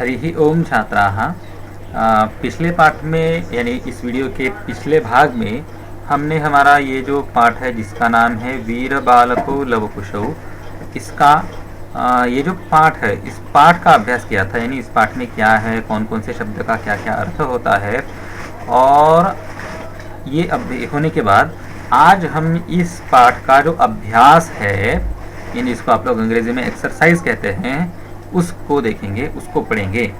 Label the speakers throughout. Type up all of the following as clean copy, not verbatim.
Speaker 1: हरि ओम छात्राः। पिछले पाठ में यानी इस वीडियो के पिछले भाग में हमने हमारा ये जो पाठ है जिसका नाम है वीर बालको लवकुशौ, इसका ये जो पाठ है इस पाठ का अभ्यास किया था। यानी इस पाठ में क्या है, कौन कौन से शब्द का क्या क्या अर्थ होता है, और ये होने के बाद आज हम इस पाठ का जो अभ्यास है, यानी इसको आप लोग अंग्रेजी में एक्सरसाइज कहते हैं, उसको देखेंगे, उसको पढ़ेंगे,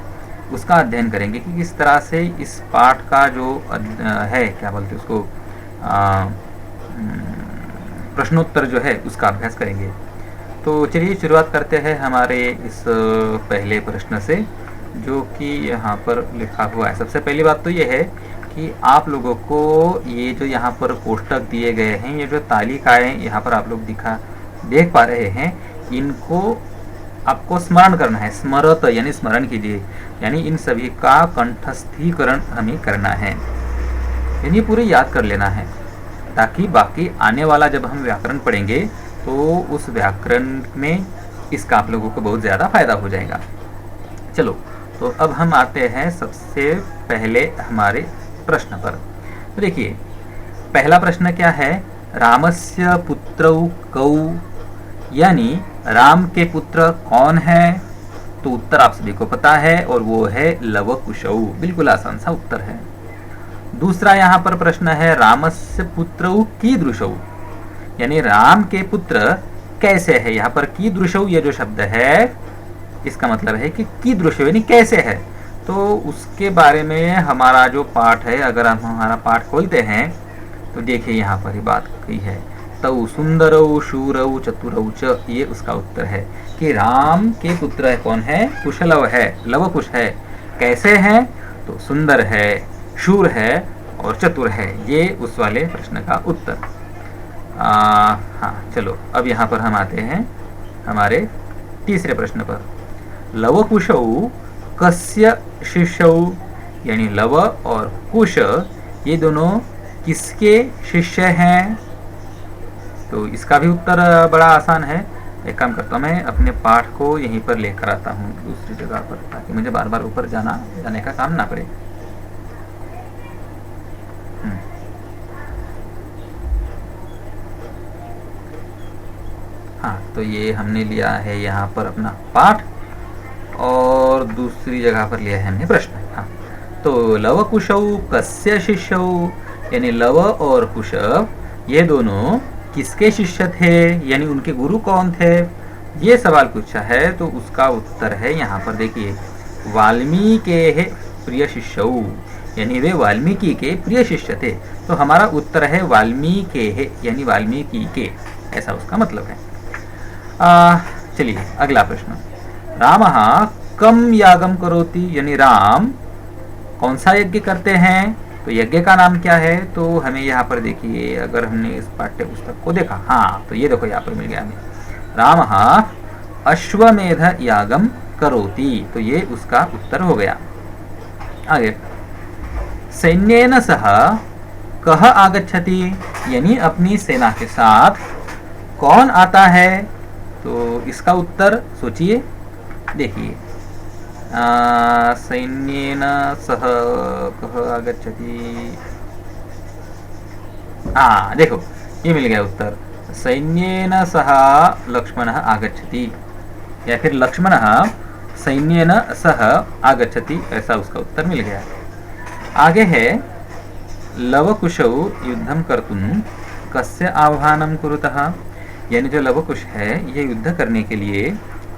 Speaker 1: उसका अध्ययन करेंगे कि किस तरह से इस पाठ का जो है क्या बोलते हैं उसको, प्रश्नोत्तर जो है उसका अभ्यास करेंगे। तो चलिए शुरुआत करते हैं हमारे इस पहले प्रश्न से, जो कि यहाँ पर लिखा हुआ है। सबसे पहली बात तो ये है कि आप लोगों को ये जो यहाँ पर कोष्टक दिए गए हैं, ये जो तालिकाएं यहाँ पर आप लोग देख पा रहे हैं, इनको आपको स्मरण करना है। स्मरत यानी स्मरण कीजिए, यानी इन सभी का कंठस्थीकरण हमें करना है, यानी पूरे याद कर लेना है, ताकि बाकी आने वाला जब हम व्याकरण पढ़ेंगे तो उस व्याकरण में इसका आप लोगों को बहुत ज़्यादा फायदा हो जाएगा। चलो, तो अब हम आते हैं सबसे पहले हमारे प्रश्न पर। तो देखिए, पहला प्रश्न क्या है, रामस्य पुत्रौ कौ, यानी राम के पुत्र कौन है? तो उत्तर आप सभी को पता है, और वो है लवकुशौ। बिल्कुल आसान सा उत्तर है। दूसरा यहाँ पर प्रश्न है, रामस्य पुत्रौ कीदृशौ, यानी राम के पुत्र कैसे है? यहाँ पर कीदृशौ ये जो शब्द है, इसका मतलब है कि कीदृशौ यानी कैसे है। तो उसके बारे में हमारा जो पाठ है, अगर हम हमारा पाठ खोलते हैं तो देखिए यहाँ पर ही बात कही है, तौ सुंदरौ शूरौ चतुरौ च, ये उसका उत्तर है कि राम के पुत्र कौन है? कुशलव है, लवकुश है। कैसे हैं? तो सुंदर है, शूर है और चतुर है। ये उस वाले प्रश्न का उत्तर। हाँ, चलो अब यहाँ पर हम आते हैं हमारे तीसरे प्रश्न पर। लवकुशौ कस्य शिष्यौ, यानी लव और कुश ये दोनों किसके शिष्य हैं? तो इसका भी उत्तर बड़ा आसान है। एक काम करता हूँ, मैं अपने पाठ को यहीं पर लेकर आता हूँ दूसरी जगह पर, ताकि मुझे बार बार ऊपर जाने का काम ना पड़े। हाँ, तो ये हमने लिया है यहाँ पर अपना पाठ, और दूसरी जगह पर लिया है हमने प्रश्न। हाँ, तो लवकुशौ कस्य शिष्यौ, यानी लव और कुश ये दोनों किसके शिष्य थे, यानी उनके गुरु कौन थे, ये सवाल पूछा है। तो उसका उत्तर है यहाँ पर देखिए, वाल्मीकि प्रिय शिष्यौ, यानी वे वाल्मीकि के प्रिय शिष्य थे। तो हमारा उत्तर है वाल्मीकि, यानी वाल्मीकि के, ऐसा उसका मतलब है। चलिए अगला प्रश्न, रामः कम यागम करोति, यानी राम कौन सा यज्ञ करते हैं? तो यज्ञ का नाम क्या है? तो हमें यहाँ पर देखिए, अगर हमने इस पाठ्य पुस्तक को देखा, हाँ, तो ये देखो यहाँ पर मिल गया हमें, रामः अश्वमेध यागम करोति, तो ये उसका उत्तर हो गया। आगे, सैन्येन सह कह आगच्छति, यानी अपनी सेना के साथ कौन आता है? तो इसका उत्तर सोचिए, देखिए, सैन्येन सह कह आगच्छति, देखो ये मिल गया उत्तर, सैन्येन सह लक्ष्मणः आगच्छति, या फिर लक्ष्मणः सैन्येन सह आगच्छति, ऐसा उसका उत्तर मिल गया। आगे है, लवकुशौ युद्धं कर्तुं कस्य आह्वानं कुरुतः, यानी जो लवकुश है ये युद्ध करने के लिए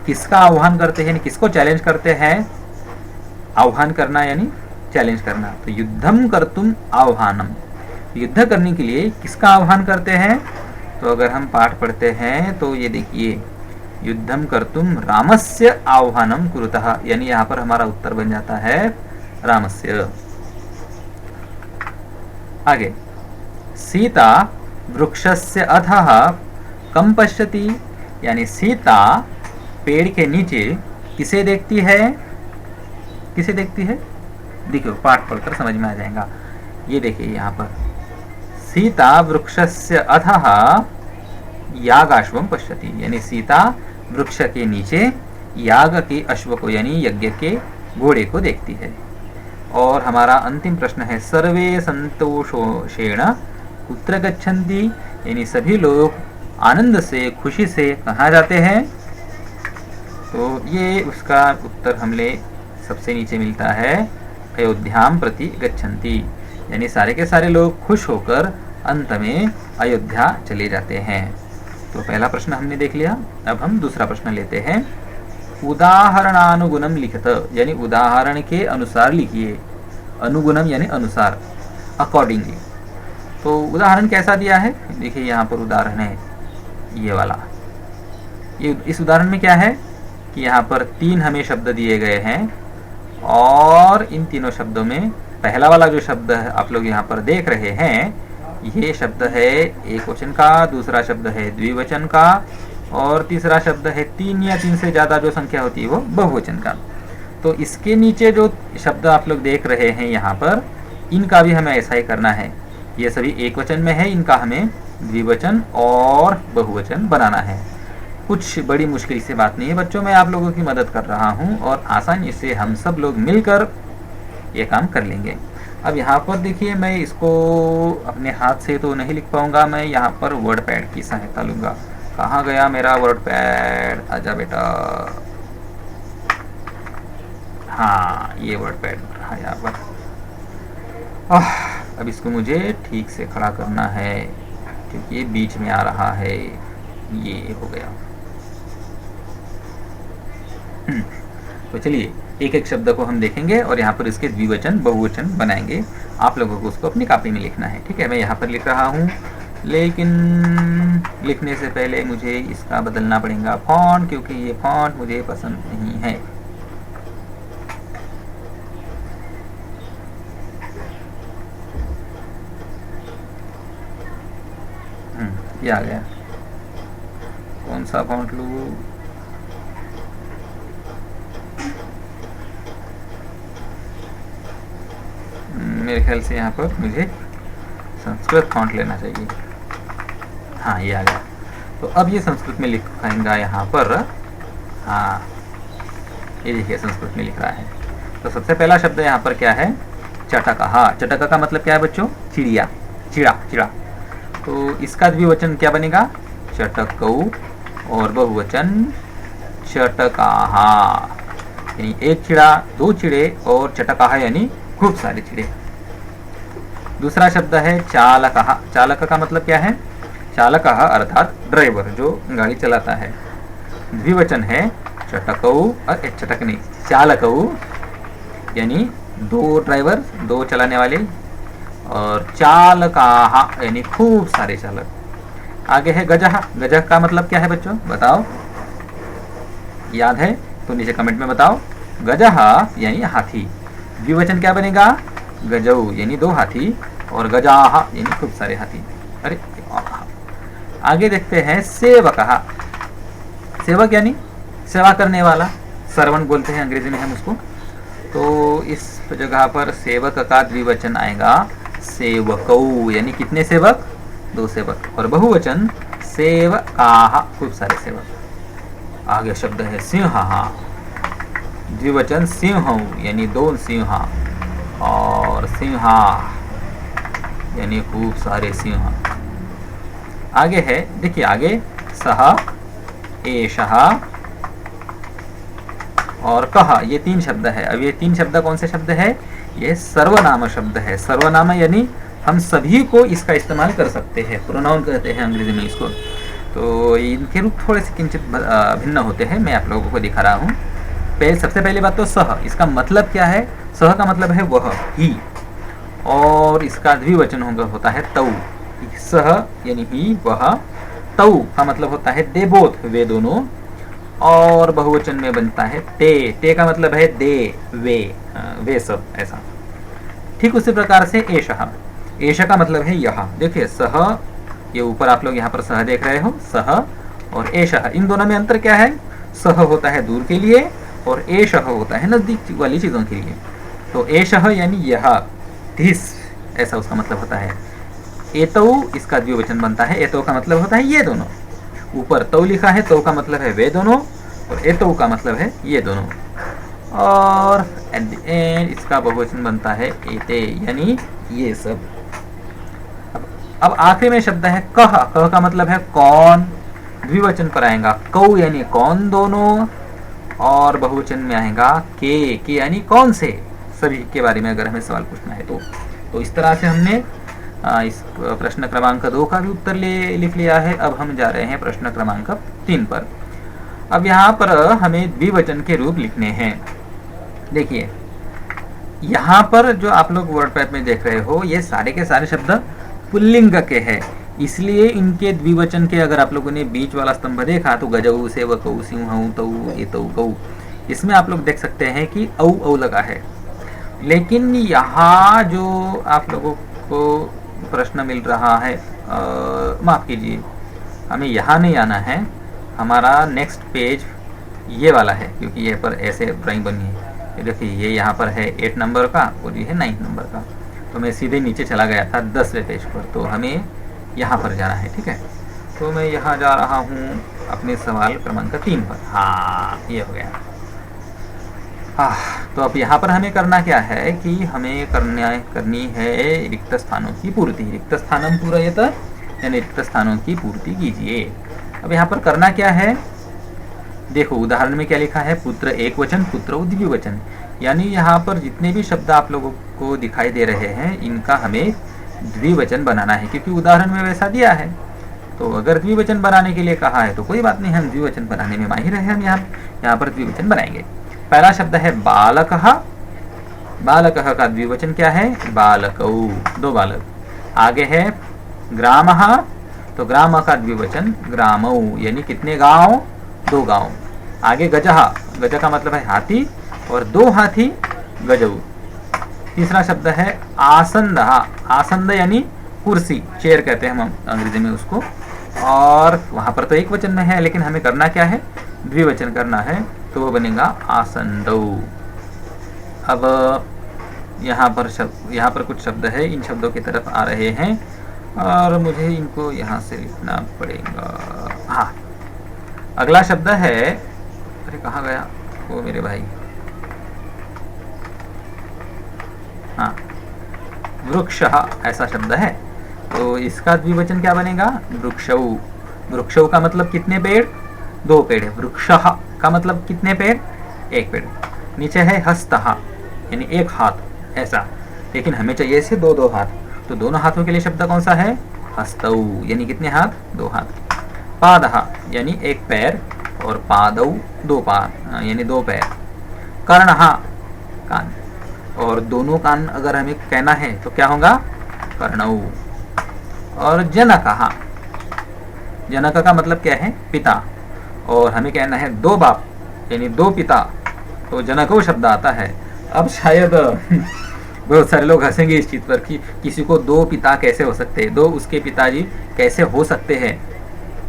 Speaker 1: किसका आह्वान करते हैं, यानी किसको चैलेंज करते हैं? आह्वान करना यानी चैलेंज करना। तो युद्धम कर्तुम आह्वानम, युद्ध करने के लिए किसका आह्वान करते हैं? तो अगर हम पाठ पढ़ते हैं तो ये देखिए, युद्धम कर्तुम रामस्य आह्वानम कुरुतः, यानी यहाँ पर हमारा उत्तर बन जाता है रामस्य। आगे, सीता वृक्षस्य अधः कम पश्यति, यानी सीता पेड़ के नीचे किसे देखती है? किसे देखती है? देखो पाठ पढ़कर समझ में आ जाएगा। ये देखिए यहाँ पर, सीता वृक्षस्य अधः यागाश्वम पश्यति, यानी सीता वृक्ष के नीचे याग के अश्व को, यानी यज्ञ के घोड़े को देखती है। और हमारा अंतिम प्रश्न है सर्वे संतोषेण कुत्र गच्छन्ति, यानी सभी लोग आनंद से, खुशी से कहाँ जाते हैं। तो ये उसका उत्तर हमने सबसे नीचे मिलता है, अयोध्याम प्रति गच्छन्ति, यानी सारे के सारे लोग खुश होकर अंत में अयोध्या चले जाते हैं। तो पहला प्रश्न हमने देख लिया। अब हम दूसरा प्रश्न लेते हैं। उदाहरणानुगुणम लिखत, यानी उदाहरण के अनुसार लिखिए। अनुगुणम यानी अनुसार, अकॉर्डिंगली। तो उदाहरण कैसा दिया है, देखिए यहाँ पर उदाहरण है ये वाला। ये इस उदाहरण में क्या है कि यहाँ पर 3 हमें शब्द दिए गए हैं और इन तीनों शब्दों में पहला वाला जो शब्द आप लोग यहाँ पर देख रहे हैं, ये शब्द है एक वचन का, दूसरा शब्द है द्विवचन का और तीसरा शब्द है 3 या 3 से ज़्यादा जो संख्या होती है वो बहुवचन का। तो इसके नीचे जो शब्द आप लोग देख रहे हैं यहाँ पर, इनका भी हमें ऐसा ही करना है। ये सभी एक वचन में है, इनका हमें द्विवचन और बहुवचन बनाना है। कुछ बड़ी मुश्किल से बात नहीं है बच्चों, मैं आप लोगों की मदद कर रहा हूँ और आसानी से हम सब लोग मिलकर ये काम कर लेंगे। अब यहाँ पर देखिए, मैं इसको अपने हाथ से तो नहीं लिख पाऊंगा, मैं यहाँ पर वर्ड पैड की सहायता लूँगा। कहाँ गया मेरा वर्ड पैड, आजा बेटा। हाँ, ये वर्ड पैड रहा यहाँ पर। अब इसको मुझे ठीक से खड़ा करना है क्योंकि ये बीच में आ रहा है। ये हो गया। तो चलिए एक एक शब्द को हम देखेंगे और यहाँ पर इसके द्विवचन बहुवचन बनाएंगे। आप लोगों को उसको अपनी कॉपी में लिखना है, ठीक है। मैं यहाँ पर लिख रहा हूँ, लेकिन लिखने से पहले मुझे इसका बदलना पड़ेगा फॉन्ट, क्योंकि ये फॉन्ट मुझे पसंद नहीं है। ये आ गया। कौन सा फॉन्ट लूँ? मेरे ख्याल से यहाँ पर मुझे संस्कृत फॉन्ट लेना चाहिए। हाँ, ये आ गया। तो अब ये संस्कृत में लिखाएंगा यहाँ पर। हाँ, ये देखिए संस्कृत में लिख रहा है। तो सबसे पहला शब्द यहाँ पर क्या है? चटकः। चटक का मतलब क्या है बच्चों? चिड़िया, चिड़ा, चिड़ा। तो इसका द्विवचन क्या बनेगा? चटकौ और बहुवचन चटकाः, यानी एक चिड़ा, 2 चिड़े और चटकाः यानी खूब सारे चिड़े। दूसरा शब्द है चालकः। चालक का मतलब क्या है? चालकः अर्थात ड्राइवर, जो गाड़ी चलाता है। द्विवचन है चटकौ और चटक नहीं, चालकौ, यानी 2 ड्राइवर, 2 चलाने वाले, और चालकाः यानी खूब सारे चालक। आगे है गजः। गजः का मतलब क्या है बच्चों, बताओ? याद है तो नीचे कमेंट में बताओ। गजः यानी हाथी। द्विवचन क्या बनेगा? गजौ यानी 2 हाथी और गजाः यानी खूब सारे हाथी। अरे आगे देखते हैं सेवकः। सेवक यानी सेवा करने वाला, सर्वेंट बोलते हैं अंग्रेजी में हम उसको। तो इस जगह पर सेवक का द्विवचन आएगा सेवकौ, यानी कितने सेवक? 2 सेवक। और बहुवचन सेवकाः, खूब सारे सेवक। आगे शब्द है सिंहः। द्विवचन सिंहौ यानी 2 सिंह और सिंहा यानी खूब सारे सिंह। आगे है, देखिए आगे सह, एषः और कह, ये 3 शब्द है। अब ये 3 शब्द कौन से शब्द है? ये सर्वनाम शब्द है। सर्वनाम यानी हम सभी को इसका इस्तेमाल कर सकते हैं, प्रोनाउन कहते हैं अंग्रेजी में इसको। तो इनके रूप थोड़े से किंचित भिन्न होते हैं, मैं आप लोगों को दिखा रहा हूँ। सबसे पहली बात तो सह, इसका मतलब क्या है? सह का मतलब है वह, ही, और इसका द्विवचन होता है तौ। सह यानी ही, वह। तौ का मतलब होता है दे बोथ, वे दोनों, और बहुवचन में बनता है ते। ते का मतलब है दे, वे सब, ऐसा। ठीक उसी प्रकार से एषः। एष का मतलब है यह। देखिए सह, ये ऊपर आप लोग यहाँ पर सह देख रहे हो, सह और एषः, इन दोनों में अंतर क्या है? सह होता है दूर के लिए और एषः होता है नजदीक वाली चीजों के लिए। तो एषः यानी यह, दिस, ऐसा उसका मतलब होता है। एतौ इसका द्विवचन बनता है। एतौ का मतलब होता है ये दोनों। ऊपर तौ लिखा है, तौ का मतलब है वे दोनों और एतौ का मतलब है ये दोनों। और एट द एंड इसका बहुवचन बनता है एते, यानी ये सब। अब आखिरी में शब्द है कह। कह का मतलब है कौन, द्विवचन पर आएगा कौ यानी कौन दोनों, और बहुवचन में आएगा के यानी कौन से, सभी के बारे में अगर हमें सवाल पूछना है तो इस तरह से हमने इस प्रश्न क्रमांक 2 का भी उत्तर लिख लिया है। अब हम जा रहे हैं प्रश्न क्रमांक 3 पर। अब यहाँ पर हमें द्विवचन के रूप लिखने हैं। देखिए यहाँ पर जो आप लोग वर्ड पैड में देख रहे हो, ये सारे के सारे शब्द पुल्लिंग के हैं, इसलिए इनके द्विवचन के अगर आप लोगों ने बीच वाला स्तंभ देखा तो गजऊ से वकऊ सिंहऊ तऊ एतऊ गऊ, इसमें आप लोग देख सकते हैं कि औ औ लगा है। लेकिन यहाँ जो आप लोगों को प्रश्न मिल रहा है, माफ़ कीजिए, हमें यहाँ नहीं आना है, हमारा नेक्स्ट पेज ये वाला है, क्योंकि ये पर ऐसे ड्राइंग बनी है। देखिए ये यहाँ पर है 8 नंबर का और ये है 9 नंबर का, तो मैं सीधे नीचे चला गया था 10वें पेज पर, तो हमें यहाँ पर जाना है। ठीक है, तो मैं यहाँ जा रहा हूँ अपने सवाल क्रमांक 3 पर। हाँ, ये हो गया। तो अब यहाँ पर हमें करना क्या है कि हमें करनी है रिक्त स्थानों की पूर्ति। रिक्त स्थानम पूरयत, यानी रिक्त स्थानों की पूर्ति कीजिए। अब यहाँ पर करना क्या है, देखो उदाहरण में क्या लिखा है, पुत्र एक वचन पुत्र द्विवचन, यानी यहाँ पर जितने भी शब्द आप लोगों को दिखाई दे रहे हैं इनका हमें द्विवचन बनाना है, क्योंकि उदाहरण में वैसा दिया है। तो अगर द्विवचन बनाने के लिए कहा है तो कोई बात नहीं, हम द्विवचन बनाने में माहिर है, हम यहाँ पर द्विवचन बनाएंगे। पहला शब्द है बालकः। बालकः का द्विवचन क्या है, बालकौ, 2 बालक। आगे है ग्रामः, तो ग्राम का द्विवचन ग्रामौ, यानी कितने गांव, 2 गांव। आगे गजः, गज का मतलब है हाथी और 2 हाथी गजऊ। तीसरा शब्द है आसंदः। आसंद यानी कुर्सी, चेयर कहते हैं हम अंग्रेजी में उसको, और वहां पर तो एक वचन में है, लेकिन हमें करना क्या है, द्विवचन करना है, तो वो बनेगा आसंदौ। अब यहाँ पर कुछ शब्द है, इन शब्दों की तरफ आ रहे हैं और मुझे इनको यहाँ से लिखना पड़ेगा। हाँ, अगला शब्द है, अरे कहाँ गया वो मेरे भाई, हाँ, वृक्षः ऐसा शब्द है, तो इसका द्विवचन क्या बनेगा, वृक्षौ। वृक्षौ का मतलब कितने पेड़, 2 पेड़ है। वृक्षः का मतलब कितने पेड़, 1 पेड़। नीचे है हस्तः, यानी 1 हाथ ऐसा, लेकिन हमें चाहिए इसे 2-2 हाथ, तो दोनों हाथों के लिए शब्द कौन सा है, हस्तौ, यानी कितने हाथ, 2 हाथ। पादः यानी 1 पैर, और पादौ 2 पाद, यानी 2 पैर। कर्णः कान, और दोनों कान अगर हमें कहना है तो क्या होगा, कर्णौ। और जनकः, जनक का मतलब क्या है, पिता, और हमें कहना है 2 बाप यानी 2 पिता, तो जनको शब्द आता है। अब शायद बहुत सारे लोग हंसेंगे इस चीज पर कि किसी को 2 पिता कैसे हो सकते हैं, 2 उसके पिताजी कैसे हो सकते हैं।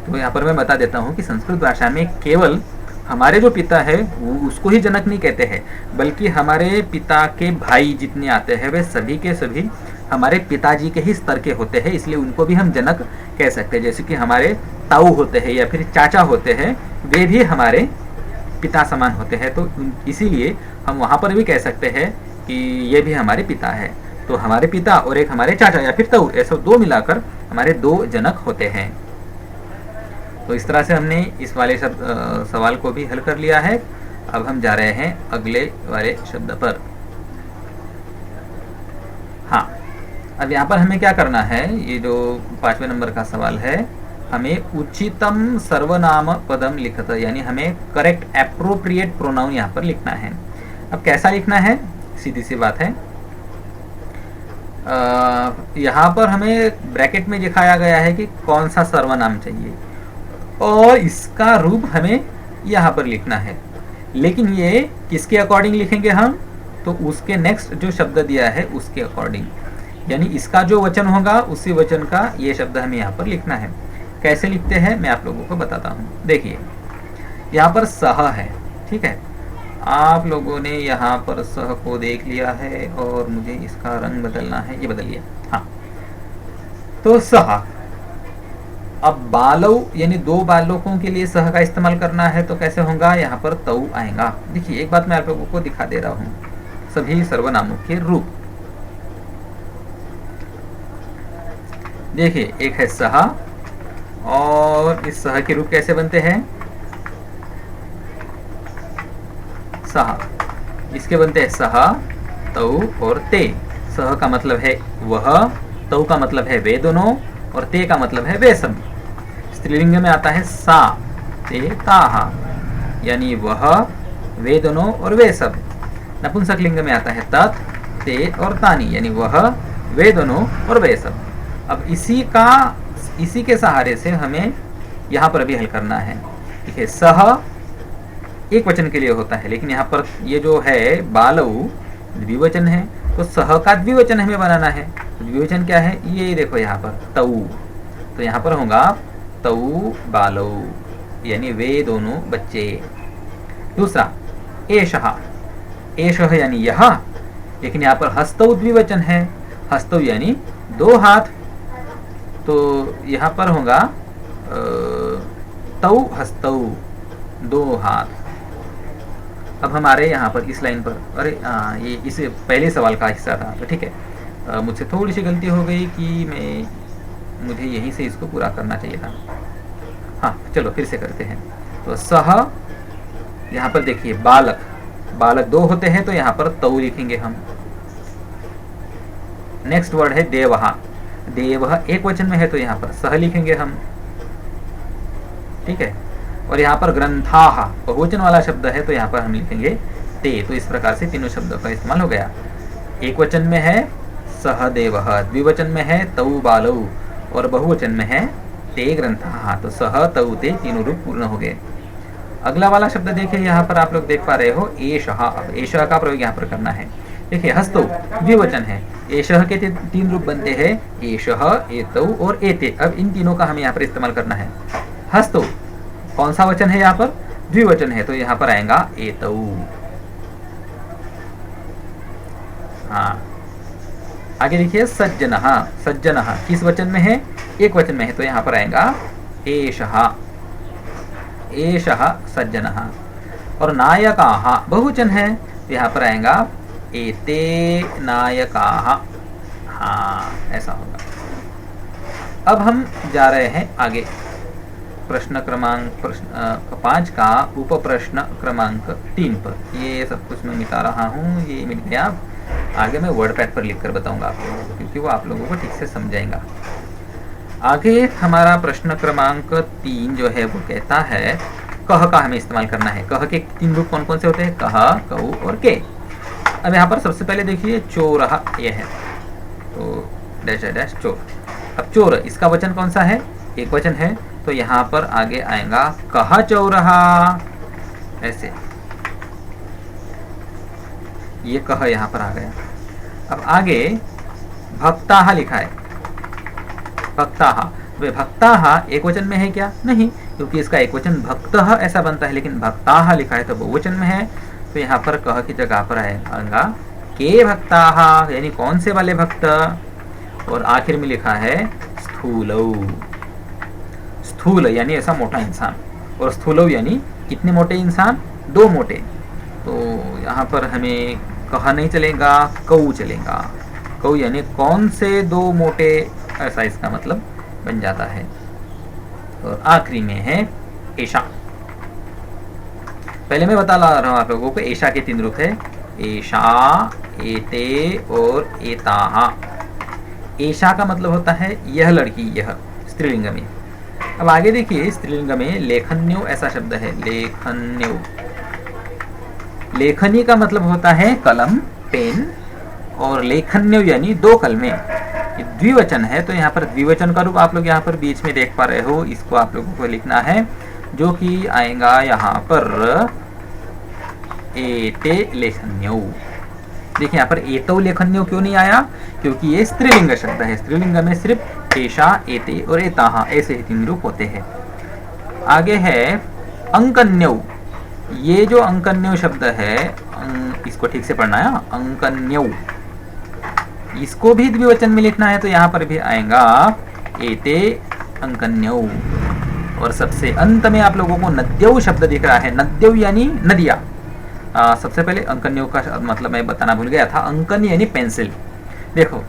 Speaker 1: तो यहाँ पर मैं बता देता हूँ कि संस्कृत भाषा में केवल हमारे जो पिता है वो उसको ही जनक नहीं कहते हैं, बल्कि हमारे पिता के भाई जितने आते हैं वे सभी के सभी हमारे पिताजी के ही स्तर के होते हैं, इसलिए उनको भी हम जनक कह सकते हैं। जैसे कि हमारे ताऊ होते हैं या फिर चाचा होते हैं, वे भी हमारे पिता समान होते हैं, तो इसीलिए हम वहाँ पर भी कह सकते हैं कि ये भी हमारे पिता है। तो हमारे पिता और एक हमारे चाचा या फिर ताऊ, ऐसे 2 मिलाकर हमारे 2 जनक होते हैं। तो इस तरह से हमने इस वाले सवाल को भी हल कर लिया है। अब हम जा रहे हैं अगले वाले शब्द पर। हाँ, अब यहाँ पर हमें क्या करना है, ये जो 5वें नंबर का सवाल है, हमें उचितम सर्वनाम पदम लिखत, यानी हमें करेक्ट एप्रोप्रिएट प्रोनाउन यहाँ पर लिखना है। अब कैसा लिखना है, सीधी सी बात है, यहाँ पर हमें ब्रैकेट में दिखाया गया है कि कौन सा सर्वनाम चाहिए, और इसका रूप हमें यहाँ पर लिखना है। लेकिन ये किसके अकॉर्डिंग लिखेंगे हम, तो उसके नेक्स्ट जो शब्द दिया है उसके अकॉर्डिंग, यानी इसका जो वचन होगा उसी वचन का ये शब्द हमें यहाँ पर लिखना है। कैसे लिखते हैं मैं आप लोगों को बताता हूँ। देखिए यहाँ पर सह है, ठीक है, आप लोगों ने यहाँ पर सह को देख लिया है और मुझे इसका रंग बदलना है, ये बदल लिया। हाँ, तो सह अब बालव यानी दो बालकों के लिए सह का इस्तेमाल करना है तो कैसे होगा, यहाँ पर तऊ आएगा। देखिए एक बात मैं आप लोगों को दिखा दे रहा हूँ, सभी सर्वनामों के रूप। देखिए एक है सह, और इस सह के रूप कैसे बनते हैं, सह, इसके बनते हैं सह, तऊ और ते। सह का मतलब है वह, तऊ का मतलब है वे दोनों, और ते का मतलब है वे सब। स्त्रीलिंग में आता है सा ते ताहा, यानी वह, वे दोनों और वे सब। नपुंसक लिंग में आता है तत् ते और तानी, यानी वह, वे दोनों और वे सब। अब इसी के सहारे से हमें यहाँ पर भी हल करना है। देखिए सह एक वचन के लिए होता है, लेकिन यहाँ पर ये जो है बालऊ द्विवचन है, तो सह का द्विवचन हमें बनाना है। तो द्विवचन क्या है, ये देखो यहाँ पर तऊ, तो यहाँ पर होगा तऊ बालऊ, यानी वे दोनों बच्चे। दूसरा एषः, एषः यानी यह, लेकिन यहाँ पर हस्तौ द्विवचन है, हस्तौ यानी दो हाथ, तो यहाँ पर होगा तौ हस्तौ, दो हाथ। अब हमारे यहाँ पर इस लाइन पर, अरे ये इस पहले सवाल का हिस्सा था, तो ठीक है, मुझसे थोड़ी सी गलती हो गई कि मुझे यहीं से इसको पूरा करना चाहिए था। हाँ चलो फिर से करते हैं। तो सह, यहाँ पर देखिए बालक, बालक दो होते हैं तो यहाँ पर तऊ लिखेंगे हम। नेक्स्ट वर्ड है देवः, देवः एक वचन में है तो यहाँ पर सह लिखेंगे हम, ठीक है। और यहाँ पर ग्रंथाः बहुवचन वाला शब्द है तो यहाँ पर हम लिखेंगे ते। तो इस प्रकार से तीनों शब्दों का इस्तेमाल हो गया। एक वचन में है सह देवः, द्विवचन में है तऊ बालऊ, और बहुवचन में है ते ग्रंथाः। तो सह तऊ ते तीनों रूप पूर्ण हो गए। अगला वाला शब्द देखिए, यहाँ पर आप लोग देख पा रहे हो एषः। अब एषः का प्रयोग यहाँ पर करना है। देखिए हस्तौ द्विवचन है, एषः के तीन रूप बनते हैं, एषः, एतौ और एते। अब इन तीनों का हमें यहाँ पर इस्तेमाल करना है। हस्तौ कौन सा वचन है, यहाँ पर द्विवचन है, तो यहाँ पर आएगा एतौ। हाँ आगे देखिए सज्जनः, सज्जनः किस वचन में है, एक वचन में है, तो यहाँ पर आएगा एषः, एषः सज्जनः। और नायकाः बहुवचन है, तो यहाँ पर आएगा एते नायकाः। हाँ ऐसा होगा। अब हम जा रहे हैं आगे, प्रश्न क्रमांक 5 का उप प्रश्न क्रमांक 3 पर। ये सब कुछ मैं मिटा रहा हूँ, ये मिट गया। आगे मैं वर्ड पैड पर लिखकर बताऊंगा आप लोगों को, क्योंकि वो आप लोगों को ठीक से समझाएगा। आगे हमारा प्रश्न क्रमांक 3 जो है वो कहता है कह का हमें इस्तेमाल करना है। कह के तीन रूप कौन कौन से होते हैं, कह, कऊ और के। अब यहाँ पर सबसे पहले देखिए चोरः, ये है तो डैश डैश चोर। अब चोर इसका वचन कौन सा है, एक वचन है, तो यहाँ पर आगे आएगा कह चोरः, ऐसे ये कह यहाँ पर आ गया। अब आगे भक्ताः लिखा है, भक्ताः, वे भक्ताः एक वचन में है क्या, नहीं, क्योंकि इसका एक वचन भक्तः ऐसा बनता है, लेकिन भक्ताः लिखा है तो बहुवचन में है, तो यहाँ पर कह की जगह पर आएगा के भक्ताः, यानी कौन से वाले भक्त। और आखिर में लिखा है स्थूलौ, स्थूल यानी ऐसा मोटा इंसान, और स्थूलौ यानी कितने मोटे इंसान, दो मोटे। तो यहाँ पर हमें कहा नहीं चलेगा, कऊ चलेगा। कऊ यानी कौन से दो मोटे, ऐसा इसका मतलब बन जाता है। और आखिरी में है एषा। पहले मैं बता रहा हूँ आप लोगों को, एषा के तीन रूप है, एषा, एते और एताः। एषा का मतलब होता है यह लड़की, यह स्त्रीलिंग में। अब आगे देखिए स्त्रीलिंग में लेखन्यो ऐसा शब्द है, लेखन्यो। लेखनी का मतलब होता है कलम, पेन, और लेखन्यो यानी दो कलमें। ये द्विवचन है, तो यहाँ पर द्विवचन का रूप आप लोग यहाँ पर बीच में देख पा रहे हो, इसको आप लोगों को लिखना है, जो कि आएगा यहाँ पर एते लेखन्यो। देखिए यहाँ पर एतो लेखन्यो क्यों नहीं आया, क्योंकि ये स्त्रीलिंग शब्द है। स्त्रीलिंग में सिर्फ एषा, एते और एताः ऐसे ही तीन रूप होते हैं। आगे है अंकन्यो। ये जो अंकन्यो शब्द है, इसको ठीक से पढ़ना है, अंकन्यो, इसको भी द्विवचन में लिखना है, तो यहाँ पर भी आएगा एते अंकन्यौ। और सबसे अंत में आप लोगों को नद्यौ शब्द दिख रहा है। नद्यौ यानी नदिया। सबसे पहले अंकन्यौ का मतलब मैं बताना भूल गया था। अंकन यानी पेंसिल। देखो,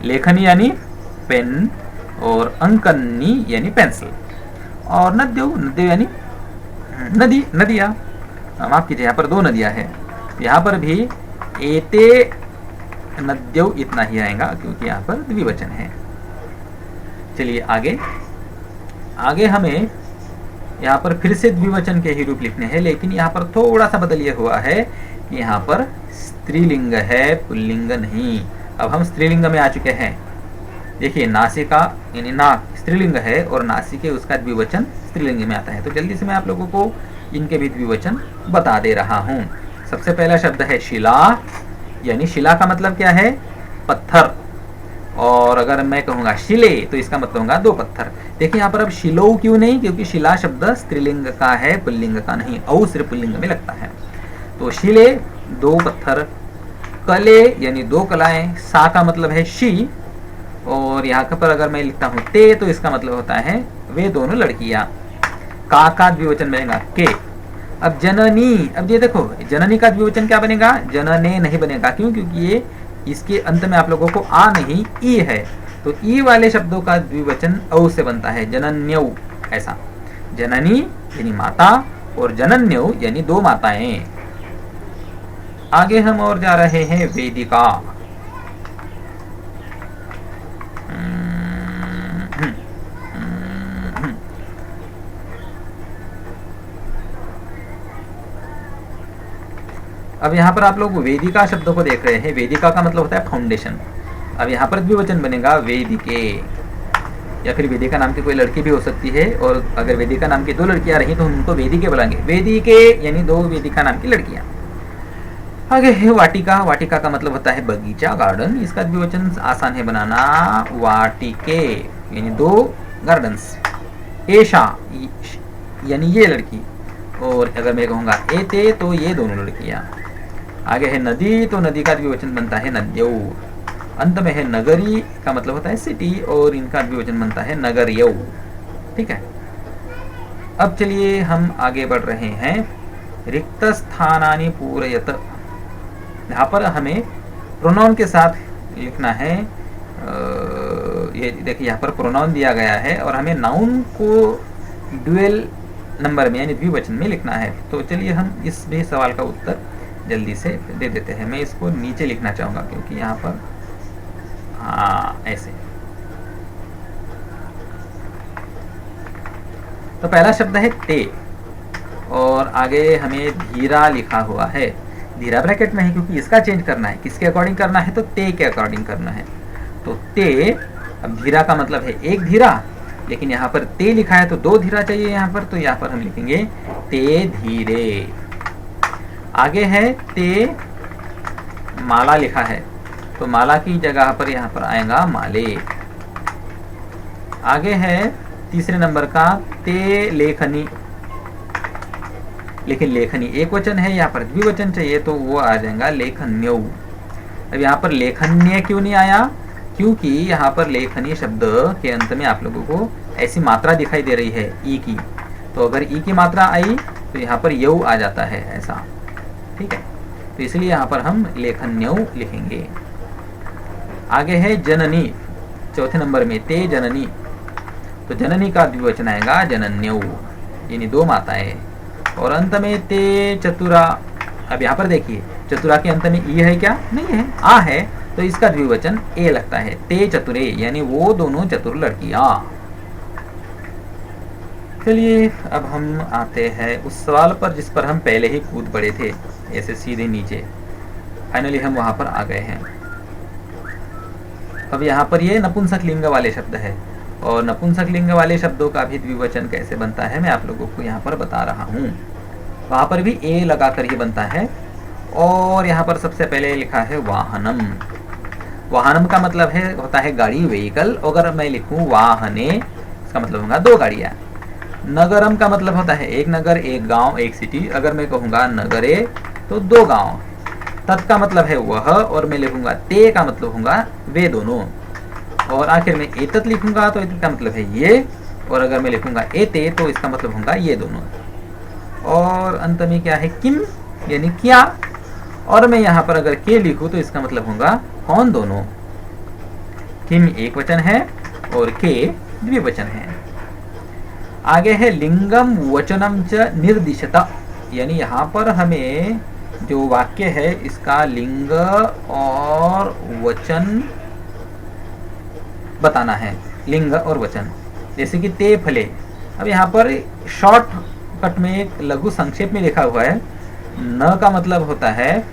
Speaker 1: लेखनी यानी पेन और अंकनी यानी पेंसिल, और नद्यौ नद्यौ यानी नदी, नदिया। माफ कीजिए, यहाँ पर दो नदियाँ हैं। यहाँ पर भी एते नद्यौ इतना ही आएगा क्योंकि यहाँ पर द्विवचन है। चलिए आगे आगे हमें यहाँ पर फिर से द्विवचन के ही रूप लिखने हैं, लेकिन यहाँ पर थोड़ा सा बदल ये हुआ है कि यहाँ पर स्त्रीलिंग है, पुल्लिंग नहीं। अब हम स्त्रीलिंग में आ चुके हैं। देखिए, नासिका यानी नाक स्त्रीलिंग है और नासिके उसका द्विवचन स्त्रीलिंग में आता है। तो जल्दी से मैं आप लोगों को इनके भी द्विवचन बता दे रहा हूँ। सबसे पहला शब्द है शिला, यानी शिला का मतलब क्या है? पत्थर। और अगर मैं कहूँगा शिले तो इसका मतलब होगा दो पत्थर। देखिए यहाँ पर अब शिलो क्यों नहीं, क्योंकि शिला शब्द स्त्रीलिंग का है, पुल्लिंग का नहीं। औ सिर्फ पुल्लिंग में लगता है। तो शिले दो पत्थर, कले यानी दो कलाएं, सा का मतलब है शी, और यहाँ पर अगर मैं लिखता हूँ ते तो इसका मतलब होता है वे दोनों लड़कियां। का द्विवचन बनेगा के। अब जननी, अब ये देखो जननी का द्विवचन क्या बनेगा? जनने नहीं बनेगा। क्यों? क्योंकि ये इसके अंत में आप लोगों को आ नहीं ई है। तो ई वाले शब्दों का द्विवचन औ से बनता है, जनन्यौ। ऐसा जननी यानी माता और जनन्यौ यानी दो माताएं। आगे हम और जा रहे हैं वेदिका। अब यहाँ पर आप लोग वेदिका शब्द को देख रहे हैं। वेदिका का मतलब होता है फाउंडेशन। अब यहाँ पर द्विवचन बनेगा वेदिके, या फिर वेदिका नाम की कोई लड़की भी हो सकती है, और अगर वेदिका नाम की दो लड़कियां रही तो उनको वेदिके बुलाएंगे। वेदिके यानी दो वेदिका नाम की लड़कियां। आगे है वाटिका। वाटिका का मतलब होता है बगीचा, गार्डन। इसका द्विवचन आसान है बनाना, वाटिके यानी दो गार्डन्स। एशा यानी ये लड़की, और अगर मैं कहूँगा एते तो ये दोनों लड़कियां। आगे है नदी, तो नदी का द्विवचन बनता है नद्यौ। अंत में है नगरी, का मतलब होता है सिटी, और इनका द्विवचन बनता है नगर्यौ। ठीक है। अब चलिए हम आगे बढ़ रहे हैं। रिक्त स्थानानि पूरयत। यहाँ पर हमें प्रोनाउन के साथ लिखना है। ये देखिए यहाँ पर प्रोनाउन दिया गया है और हमें नाउन को ड्यूअल नंबर में यानी द्विवचन में लिखना है। तो चलिए हम इस भी सवाल का उत्तर जल्दी से दे देते हैं। मैं इसको नीचे लिखना चाहूँगा क्योंकि यहाँ पर ऐसे। तो पहला शब्द है ते, और आगे हमें धीरा लिखा हुआ है। धीरा ब्रैकेट में है क्योंकि इसका चेंज करना है। किसके अकॉर्डिंग करना है? तो ते के अकॉर्डिंग करना है। तो ते, अब धीरा का मतलब है एक धीरा, लेकिन यहाँ पर ते लिखा है तो दो धीरा चाहिए यहाँ पर, तो यहाँ पर हम लिखेंगे ते धीरे। आगे है ते माला लिखा है, तो माला की जगह पर यहाँ पर आएगा माले। आगे है तीसरे नंबर का ते लेखनी, लेकिन लेखनी एक वचन है, यहाँ पर द्विवचन चाहिए तो वो आ जाएगा लेखन्यौ। अब यहाँ पर लेखन्य क्यों नहीं आया? क्योंकि यहाँ पर लेखनी शब्द के अंत में आप लोगों को ऐसी मात्रा दिखाई दे रही है ई की। तो अगर ई की मात्रा आई तो यहाँ पर यौ आ जाता है ऐसा। ठीक है, तो इसलिए यहाँ पर हम लेखन्यौ लिखेंगे। आगे है जननी, चौथे नंबर में ते जननी, तो जननी का द्विवचन आएगा जनन्यौ, यानी दो माताएं। और अंत में ते चतुरा। अब यहाँ पर देखिए चतुरा के अंत में ई है क्या? नहीं है, आ है, तो इसका द्विवचन ए लगता है। ते चतुरे यानी वो दोनों चतुर लड़कियां। चलिए अब हम आते हैं उस सवाल पर जिस पर हम पहले ही कूद पड़े थे, ऐसे सीधे नीचे। फाइनली हम वहां पर आ गए हैं। अब यहाँ पर ये नपुंसक लिंग वाले शब्द है, और नपुंसक लिंग वाले शब्दों का भी द्विवचन कैसे बनता है मैं आप लोगों को यहाँ पर बता रहा हूँ। वहां पर भी ए लगा कर ही बनता है। और यहाँ पर सबसे पहले लिखा है वाहनम। वाहनम का मतलब है होता है गाड़ी, व्हीकल। अगर मैं लिखूं वाहने, इसका मतलब होगा दो गाड़ियां। नगरम का मतलब होता है एक नगर, एक गांव, एक सिटी। अगर मैं कहूँगा नगरे तो दो गांव। तत् का मतलब है वह, और मैं लिखूंगा ते का मतलब होगा वे दोनों। और आखिर में एतत् लिखूंगा तो एतत् का मतलब है ये, और अगर मैं लिखूंगा एते तो इसका मतलब होगा ये दोनों। और अंत में क्या है, किम यानी क्या, और मैं यहाँ पर अगर के लिखूं तो इसका मतलब होगा कौन दोनों। किम एक वचन है और के द्विवचन है। आगे है लिंगम वचनम च निर्दिशता, यानी यहाँ पर हमें जो वाक्य है इसका लिंग और वचन बताना है, लिंग और वचन। जैसे कि ते फले, अब यहाँ पर शॉर्ट कट में एक लघु संक्षेप में लिखा हुआ है, न का मतलब होता है,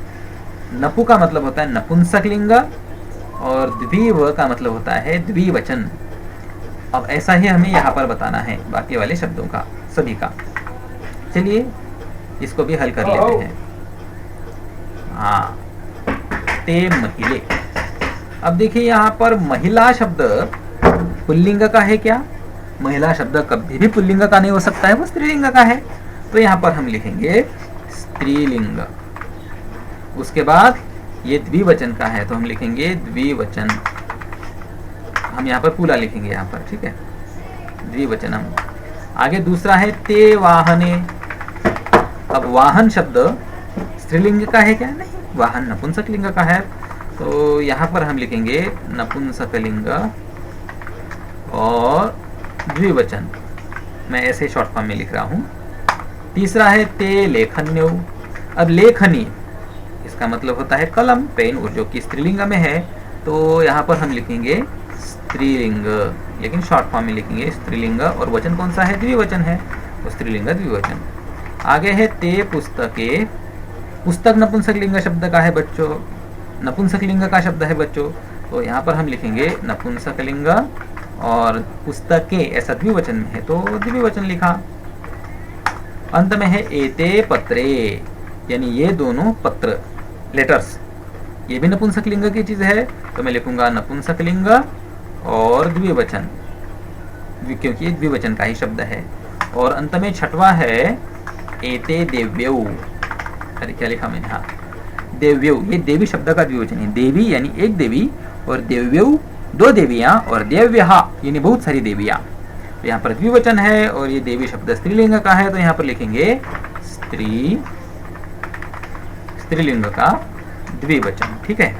Speaker 1: नपु का मतलब होता है नपुंसक लिंग और द्विव का मतलब होता है द्विवचन। अब ऐसा ही हमें यहाँ पर बताना है बाकी वाले शब्दों का, सभी का। चलिए इसको भी हल कर लेते हैं। हाँ, ते महिले। अब देखिए यहाँ पर महिला शब्द पुल्लिंग का है क्या? महिला शब्द कभी भी पुल्लिंग का नहीं हो सकता है, वो स्त्रीलिंग का है। तो यहाँ पर हम लिखेंगे स्त्रीलिंग। उसके बाद ये द्विवचन का है तो हम लिखेंगे द्विवचन। हम यहाँ पर पूरा लिखेंगे यहाँ पर, ठीक है, द्विवचनम। आगे दूसरा है ते वाहने। अब वाहन शब्द स्त्रीलिंग का है क्या? नहीं, वाहन नपुंसक लिंग का है। तो यहाँ पर हम लिखेंगे नपुंसक लिंग और द्विवचन। मैं ऐसे शॉर्ट फॉर्म में लिख रहा हूँ। तीसरा है ते लेखन्यो। अब लेखनी इसका मतलब होता है कलम, पेन, और जो कि स्त्रीलिंग में है तो यहाँ पर हम लिखेंगे स्त्रीलिंग, लेकिन शॉर्ट फॉर्म में लिखेंगे स्त्रीलिंग। और वचन कौन सा है? द्विवचन है, तो स्त्रीलिंग द्विवचन। आगे है ते पुस्तके। पुस्तक नपुंसक लिंग शब्द का है बच्चों, नपुंसक लिंग का शब्द है बच्चों, तो यहाँ पर हम लिखेंगे नपुंसक लिंग। और पुस्तके ऐसा द्विवचन में है तो द्विवचन लिखा। अंत में है एते पत्रे, यानी ये दोनों पत्र, लेटर्स, ये भी नपुंसक लिंग की चीज है तो मैं लिखूंगा नपुंसक लिंग और द्विवचन, क्योंकि ये द्विवचन का ही शब्द है। और अंत में छठवा है एते देव्यौ। अरे क्या लिखा मैंने, हाँ, देव्यौ, ये देवी शब्द का द्विवचन है। देवी यानी एक देवी, और देव्यौ दो देवियां, और देव्यहा यानी बहुत सारी देवियां। तो यहाँ पर द्विवचन है और ये देवी शब्द स्त्रीलिंग का है तो यहाँ पर लिखेंगे स्त्रीलिंग का द्विवचन, ठीक है।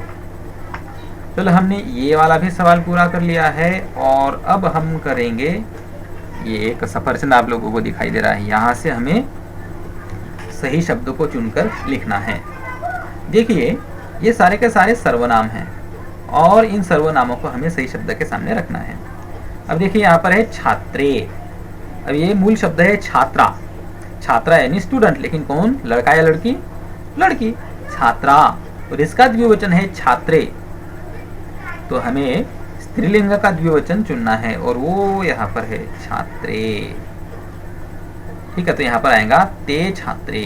Speaker 1: चलो हमने ये वाला भी सवाल पूरा कर लिया है। और अब हम करेंगे, ये एक सफरचंद आप लोगों को दिखाई दे रहा है, यहाँ से हमें सही शब्दों को चुनकर लिखना है। देखिए ये सारे के सारे सर्वनाम हैं और इन सर्वनामों को हमें सही शब्द के सामने रखना है। अब देखिए यहाँ पर है छात्रे। अब ये मूल शब्द है छात्रा। छात्रा यानी स्टूडेंट, लेकिन कौन, लड़का या लड़की? लड़की, छात्रा। और इसका द्विवचन है छात्रे, तो हमें स्त्रीलिंग का द्विवचन चुनना है और वो यहाँ पर है छात्रे, ठीक है। तो यहाँ पर आएगा ते छात्रे।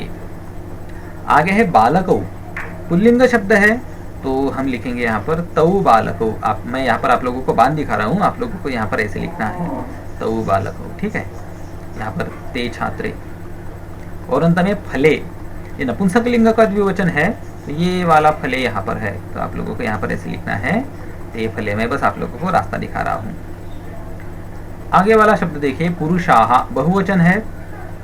Speaker 1: आगे है बालकौ। पुल्लिंग शब्द है तो हम लिखेंगे यहाँ पर तौ बालकौ। मैं यहाँ पर आप लोगों को बांध दिखा रहा हूँ, आप लोगों को यहाँ पर ऐसे लिखना है तौ बालकौ, ठीक है। यहाँ पर ते छात्रे। और अंत में फले, ये नपुंसक लिंग का द्विवचन है तो ये वाला फले यहाँ पर है तो आप लोगों को यहाँ पर ऐसे लिखना है ते फले। मैं बस आप लोगों को रास्ता दिखा रहा हूँ। आगे वाला शब्द देखिए पुरुषाहा, बहुवचन है,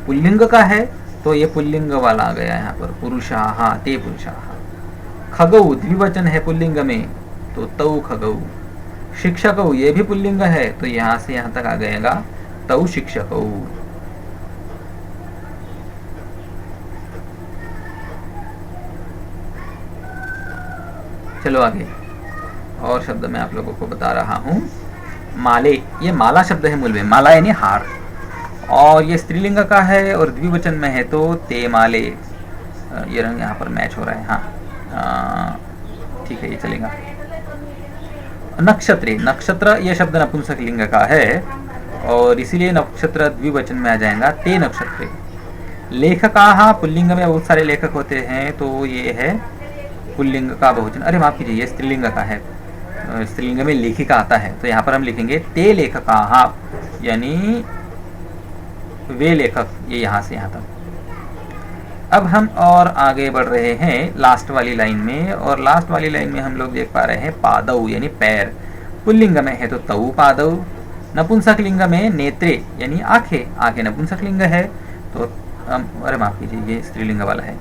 Speaker 1: पुल्लिंग का है तो ये पुल्लिंग वाला आ गया यहाँ पर, पुरुषाहा ते पुरुषाहा। खगौ द्विवचन है पुल्लिंग में तो तौ खगौ। शिक्षकौ ये भी पुल्लिंग है तो यहाँ से यहाँ तक आ गएगा तौ शिक्षकौ। चलो आगे और शब्द मैं आप लोगों को बता रहा हूँ। माले, ये माला शब्द है मूल में, माला यानी हार, और ये स्त्रीलिंग का है और द्विवचन में है तो ते माले। ये रंग यहाँ पर मैच हो रहा है, हाँ ठीक है, ये चलेगा। नक्षत्रे, नक्षत्र ये शब्द नपुंसक लिंग का है और इसीलिए नक्षत्र द्विवचन में आ जाएगा ते नक्षत्रे। लेखकाः, पुल्लिंग में बहुत सारे लेखक होते हैं तो ये है पुल्लिंग का बहुवचन। अरे माफ कीजिए, ये स्त्रीलिंग का है, स्त्रीलिंग में लेखिका आता है तो यहाँ पर हम लिखेंगे ते लेखकाः, यानी वे लेखक, ये यहाँ से यहाँ तक। अब हम और आगे बढ़ रहे हैं लास्ट वाली लाइन में, और लास्ट वाली लाइन में हम लोग देख पा रहे हैं पादौ यानी पैर। पुल्लिंग में है तो तौ पादौ, नपुंसकलिंग में नेत्रे यानी आंखें, आंखें नपुंसकलिंग है, तो अरे माफ कीजिए ये स्त्रीलिंग वाला है,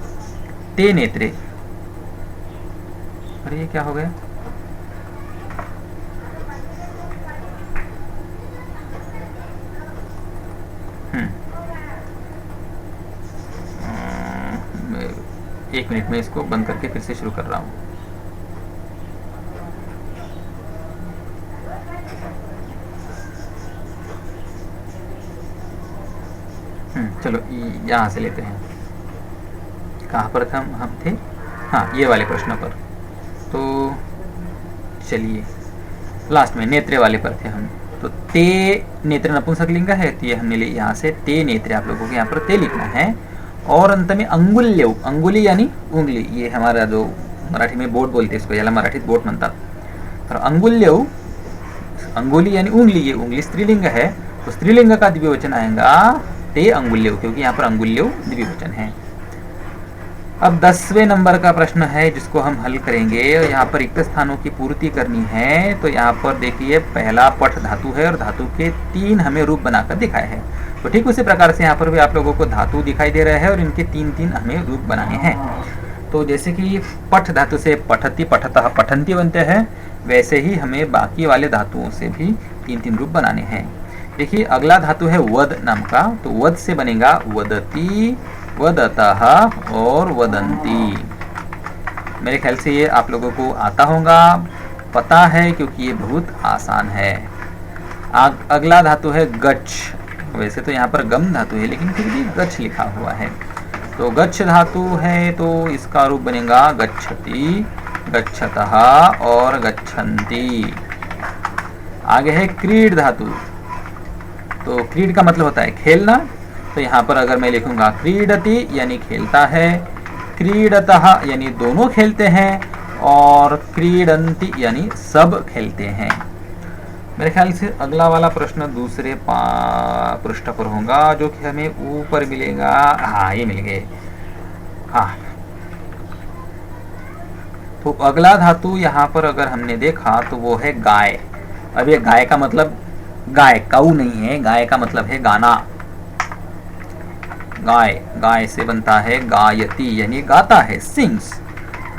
Speaker 1: ते नेत्रे। अरे ये क्या हो गया, एक मिनट में इसको बंद करके फिर से शुरू कर रहा हूँ। चलो यहाँ से लेते हैं, कहाँ पर हम थे, हाँ ये वाले प्रश्न पर। तो चलिए लास्ट में नेत्रे वाले पर थे हम। तो ते नेत्र नपुंसकलिंग है, तो ये हमने लिए यहाँ से ते नेत्रे, आप लोगों को यहाँ पर ते लिखना है। और अंत में अंगुल्यव, अंगुली यानी उंगली, ये हमारा जो मराठी में बोट बोलते हैं इसको, याला मराठीत बोट म्हणतात। तर अंगुल्यव, अंगुली यानी उंगली, ये उंगली स्त्रीलिंग है, तो स्त्रीलिंग का द्विवचन आएगा ते अंगुल्यव, क्योंकि यहाँ पर अंगुल्यव द्विवचन है। अब 10वें नंबर का प्रश्न है जिसको हम हल करेंगे। यहाँ पर रिक्त स्थानों की पूर्ति करनी है। तो यहाँ पर देखिए पहला पठ धातु है और धातु के 3 हमें रूप बनाकर दिखाए हैं। तो ठीक उसी प्रकार से यहाँ पर भी आप लोगों को धातु दिखाई दे रहे हैं और इनके 3-3 हमें रूप बनाने हैं। तो जैसे कि पठ धातु से पठती, पठतः, पठंती बनते हैं, वैसे ही हमें बाकी वाले धातुओं से भी 3-3 रूप बनाने हैं। देखिए अगला धातु है वद नाम का, तो वद से बनेगा वदती, वदतः और वदंती। मेरे ख्याल से ये आप लोगों को आता होगा, पता है, क्योंकि ये बहुत आसान है। अगला धातु है गच्छ, वैसे तो यहाँ पर गम धातु है लेकिन फिर भी गच्छ लिखा हुआ है, तो गच्छ धातु है, तो इसका रूप बनेगा गच्छति, गच्छतः और गच्छन्ति। आगे है क्रीड धातु, तो क्रीड का मतलब होता है खेलना, तो यहाँ पर अगर मैं लिखूंगा क्रीडति यानी खेलता है, क्रीडतः यानी दोनों खेलते हैं, और क्रीडन्ति यानी सब खेलते हैं। मेरे ख्याल से अगला वाला प्रश्न दूसरे पृष्ठ पर होगा, जो कि हमें ऊपर मिलेगा। हाँ ये मिल गए। हाँ तो अगला धातु यहाँ पर अगर हमने देखा तो वो है गाय। अब ये गाय का मतलब गाय काऊ नहीं है, गाय का मतलब है गाना। गाय, गाय से बनता है गायती यानी गाता है, सिंग्स।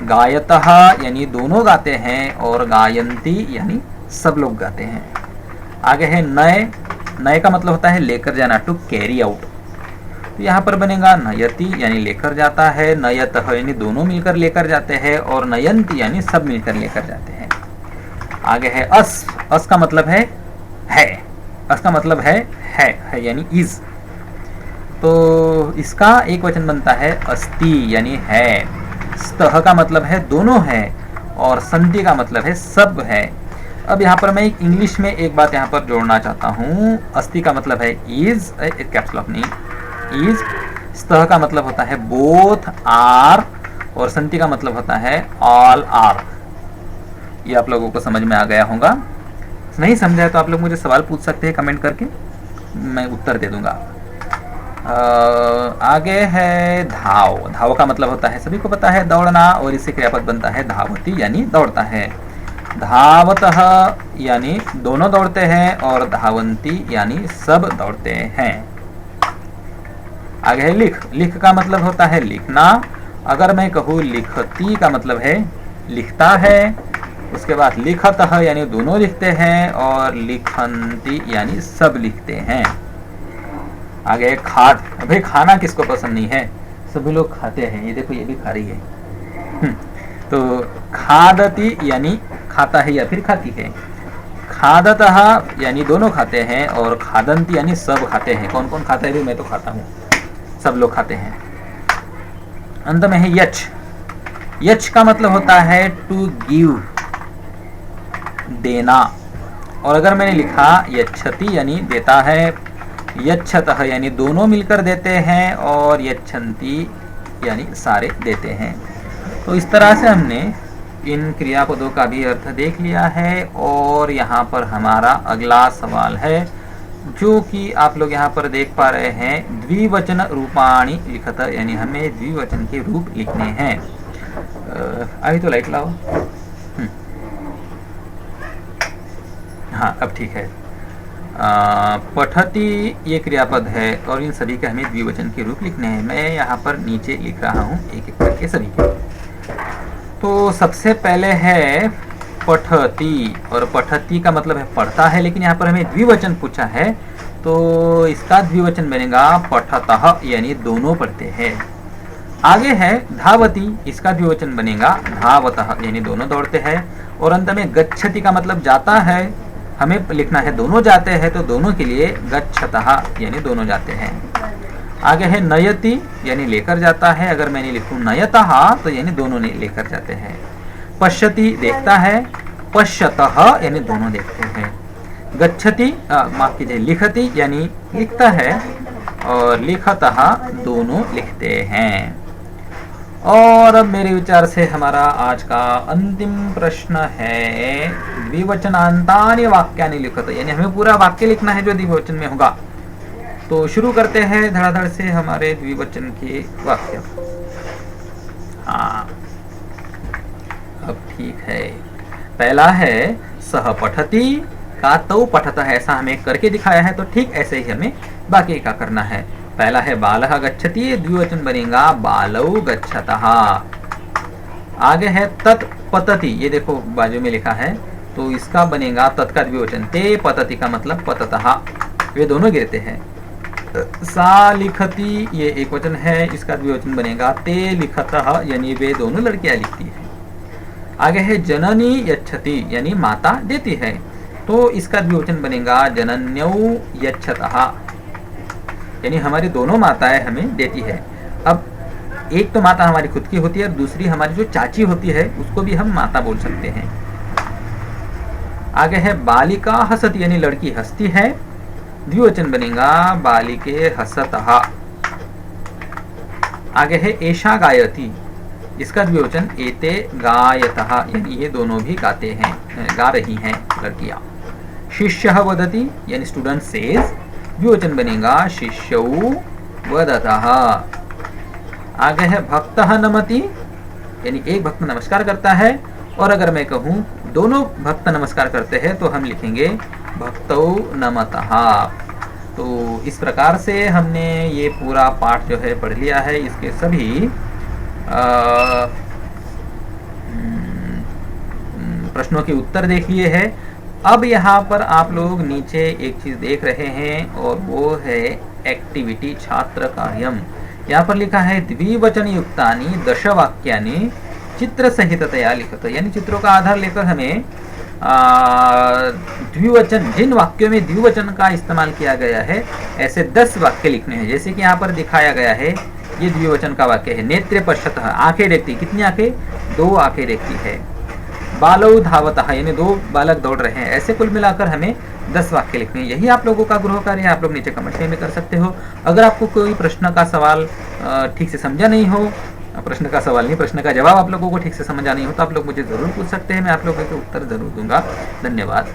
Speaker 1: गायतः यानी दोनों गाते हैं, और गायंती यानी सब लोग गाते हैं। आगे है नय, नय का मतलब होता है लेकर जाना, टू कैरी आउट। तो यहाँ पर बनेगा नयति यानी लेकर जाता है, नयतः यानी दोनों मिलकर लेकर जाते हैं, और नयंती यानी सब मिलकर लेकर जाते हैं। आगे है अस, अस का मतलब है, अस का मतलब है यानी इज। तो इसका एक वचन बनता है अस्ति यानी है। स्तः का मतलब है दोनों है, और संति का मतलब है सब है। अब यहाँ पर मैं एक इंग्लिश में एक बात यहाँ पर जोड़ना चाहता हूँ। अस्ति का मतलब है इज, कैप्स लॉक नहीं, इज। स्तः का मतलब होता है बोथ आर, और संति का मतलब होता है ऑल आर। ये आप लोगों को समझ में आ गया होगा। नहीं समझा है तो आप लोग मुझे सवाल पूछ सकते हैं कमेंट करके, मैं उत्तर दे दूंगा। आगे है धाव। धाव का मतलब होता है, सभी को पता है, दौड़ना, और इससे क्रियापद बनता है धावती यानी दौड़ता है। धावतः यानी दोनों दौड़ते हैं, और धावंती यानी सब दौड़ते हैं। आगे है लिख। लिख का मतलब होता है लिखना। अगर मैं कहूँ लिखती का मतलब है लिखता है। उसके बाद लिखतः यानी दोनों लिखते हैं, और लिखंती यानी सब लिखते हैं। आगे खाद। भाई खाना किसको पसंद नहीं है, सभी लोग खाते हैं। ये देखो ये भी खा रही है। तो खादती यानी खाता है या फिर खाती है। खादतः यानी दोनों खाते हैं, और खादंती यानी सब खाते हैं। कौन कौन खाता है भी, मैं तो खाता हूँ, सब लोग खाते हैं। अंत में है यच। यच का मतलब होता है टू गिव, देना। और अगर मैंने लिखा यच्छति यानी देता है, यच्छतः यानी दोनों मिलकर देते हैं, और यच्छन्ति यानी सारे देते हैं। तो इस तरह से हमने इन क्रियापदों का भी अर्थ देख लिया है। और यहाँ पर हमारा अगला सवाल है, जो कि आप लोग यहाँ पर देख पा रहे हैं, द्विवचन रूपाणि लिखत, यानी हमें द्विवचन के रूप लिखने हैं। अभी तो लाइट लाओ। हाँ अब ठीक है। पठति ये क्रियापद है और इन सभी के हमें द्विवचन के रूप लिखने हैं। मैं यहाँ पर नीचे लिख रहा हूँ एक एक करके सभी के। तो सबसे पहले है पठति, और पठति का मतलब है पढ़ता है, लेकिन यहाँ पर हमें द्विवचन पूछा है तो इसका द्विवचन बनेगा पठतः, यानी दोनों पढ़ते हैं। आगे है धावति, इसका द्विवचन बनेगा धावतः, यानी दोनों दौड़ते हैं। और अंत में गच्छति का मतलब जाता है, हमें लिखना है दोनों जाते हैं, तो दोनों के लिए गच्छतः, यानी दोनों जाते हैं। आगे है नयति, यानी लेकर जाता है, अगर मैंने लिखूं नयतः तो यानी दोनों लेकर जाते हैं। पश्यति देखता है, पश्यतः यानी दोनों देखते हैं। गच्छति माफ कीजिए लिखति यानी लिखता है, और लिखतः दोनों लिखते हैं। और अब मेरे विचार से हमारा आज का अंतिम प्रश्न है द्विवचनांतानि वाक्यानि लिखत, यानी हमें पूरा वाक्य लिखना है जो द्विवचन में होगा। तो शुरू करते हैं धड़ाधड़ से हमारे द्विवचन के वाक्य। हाँ, अब ठीक है। पहला है सह पठति का तौ पठतः, ऐसा हमें करके दिखाया है, तो ठीक ऐसे ही हमें बाकी का करना है। पहला है बालः गच्छति, द्विवचन बनेगा बालौ गच्छतः। आगे है तत् पतति, ये देखो बाजू में लिखा है, तो इसका बनेगा तत् का द्विवचन ते पतति का मतलब पततः, वे दोनों गिरते हैं। सा लिखति ये एक वचन है, इसका द्विवचन बनेगा ते लिखतः, यानी वे दोनों लड़कियां लिखती हैं। आगे है जननी यच्छति, यानी माता देती है, तो इसका द्विवचन बनेगा जनन्यौ यच्छतः, यानी हमारी दोनों माताएं हमें देती है। अब एक तो माता हमारी खुद की होती है, और दूसरी हमारी जो चाची होती है उसको भी हम माता बोल सकते हैं। आगे है बालिका हसति, यानी लड़की हंसती है, द्विवचन बनेगा बालिके हसतः। आगे है एषा गायति, इसका द्विवचन एते गायतः, यानी ये दोनों भी गाते हैं, गा रही हैं लड़कियां। शिष्यः वदति, यानी स्टूडेंट सेज, द्विवचन बनेगा शिष्यौ वदतः। आगे है भक्तः नमति, यानी एक भक्त नमस्कार करता है, और अगर मैं कहूँ दोनों भक्त नमस्कार करते हैं तो हम लिखेंगे भक्तौ नमतः। तो इस प्रकार से हमने ये पूरा पाठ जो है पढ़ लिया है, इसके सभी प्रश्नों के उत्तर देख लिए हैं। अब यहाँ पर आप लोग नीचे एक चीज देख रहे हैं, और वो है एक्टिविटी छात्र कार्यम। यहाँ पर लिखा है द्विवचन युक्तानि दश वाक्यानि चित्र सहिततया लिखत, यानी चित्रों का आधार लेकर हमें द्विवचन, जिन वाक्यों में द्विवचन का इस्तेमाल किया गया है ऐसे 10 वाक्य लिखने हैं। जैसे कि यहाँ पर दिखाया गया है, ये द्विवचन का वाक्य है। नेत्रे पश्यतः, आंखें देखती, कितनी आंखें? 2 आंखें देखती है। बालौ धावतः, यानी 2 बालक दौड़ रहे हैं। ऐसे कुल मिलाकर हमें 10 वाक्य लिखने हैं। यही आप लोगों का गृह कार्य है, आप लोग नीचे कमेंट में कर सकते हो। अगर आपको कोई प्रश्न का सवाल ठीक से समझा नहीं हो, प्रश्न का सवाल नहीं, प्रश्न का जवाब आप लोगों को ठीक से समझा नहीं हो, तो आप लोग मुझे जरूर पूछ सकते हैं, मैं आप लोगों के उत्तर जरूर दूंगा। धन्यवाद।